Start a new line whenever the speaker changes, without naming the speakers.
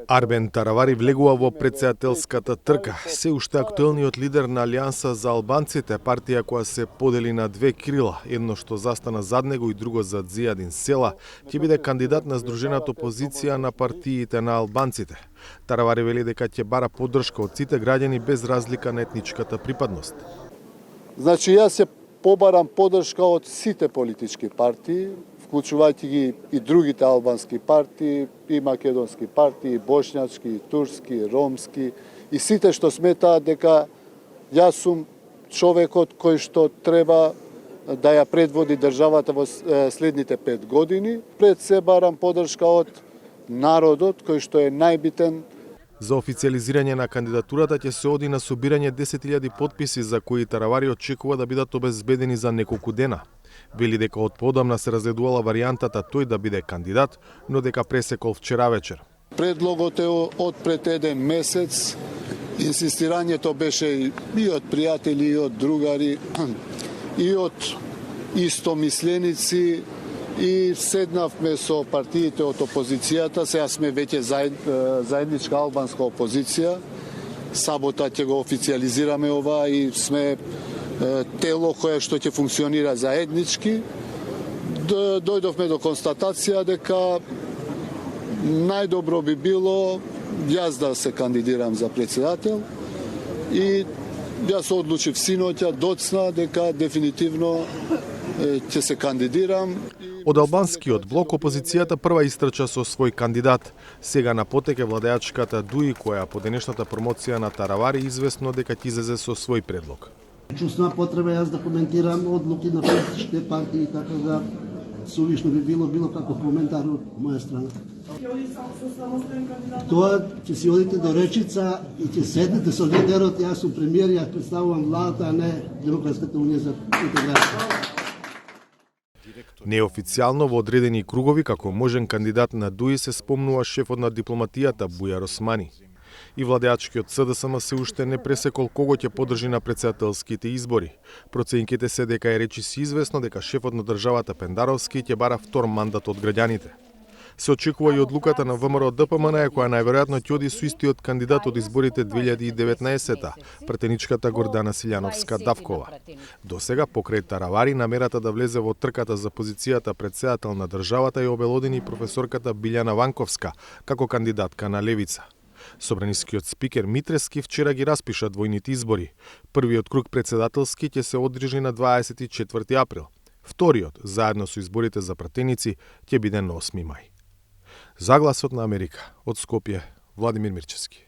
Арбен Таравари влегува во претседателската трка, се уште актуелниот лидер на Алијанса за албанците, партија која се подели на две крила, едно што застана зад него и друго зад Зијадин Села, ќе биде кандидат на здружената опозиција на партиите на албанците. Таравари вели дека ќе бара поддршка од сите граѓани без разлика на етничката припадност.
Значи, јас се побарам поддршка од сите политички партии, вклучувајќи ги и другите албански партии, и македонски партии, и бошњачки, и турски, и ромски, и сите што сметаат дека јас сум човекот кој што треба да ја предводи државата во следните 5 години. Пред се барам поддршка од народот кој што е најбитен.
За официализирање на кандидатурата ќе се оди на собирање 10.000 потписи за кои Таравари очекува да бидат обезбедени за неколку дена. Вели дека од подамна се разгледувала варијантата тој да биде кандидат, но дека пресекол вчера вечер.
Предлогот е од пред еден месец. Инсистирањето беше и од пријатели, и од другари, и од истомисленици, и седнавме со партиите од опозицијата. Сега сме веќе заедничка албанска опозиција. Сабота ќе го официализираме ова и сме тело кое што ќе функционира заеднички. Дојдовме до констатација дека најдобро би било јас да се кандидирам за председател и јас одлучив синоќа, доцна дека дефинитивно ќе се кандидирам.
Од албанскиот блок опозицијата прва истрча со свој кандидат. Сега на потек е владеачката ДУИ, која по денешната промоција на Таравари известно дека ќе излезе со свој предлог.
Чувствувам потреба јас да коментирам одлуки на политичките партии, така да сувишно би било како коментар од моја страна. Тоа ќе си одите до Речица и ќе седнете со лидерот, јас сум премиер, ја представувам владата, а не Демократската унија за интеграција.
Неофицијално во одредени кругови како можен кандидат на ДУИ се спомнува шефот на дипломатијата Бујар Османи. И владеачкиот СДСМ се уште не пресекол кого ќе поддржи на председателските избори. Проценките се дека е речиси известно дека шефот на државата Пендаровски ќе бара втор мандат од граѓаните. Се очекува и одлуката на ВМРО ДПМН, која најверојатно ќе оди со истиот кандидат од изборите 2019-та, претеничката Гордана Силјановска-Давкова. До сега, покрај Таравари, намерата да влезе во трката за позицијата председател на државата ја обелодени професорката Билјана Ванковска како кандидатка на Левица. Собранискиот спикер Митрески вчера ги распиша двојните избори. Првиот круг председателски ќе се одржи на 24 април. Вториот, заедно со изборите за пратеници, ќе биде на 8 мај. За Гласот на Америка, од Скопје, Владимир Мирчевски.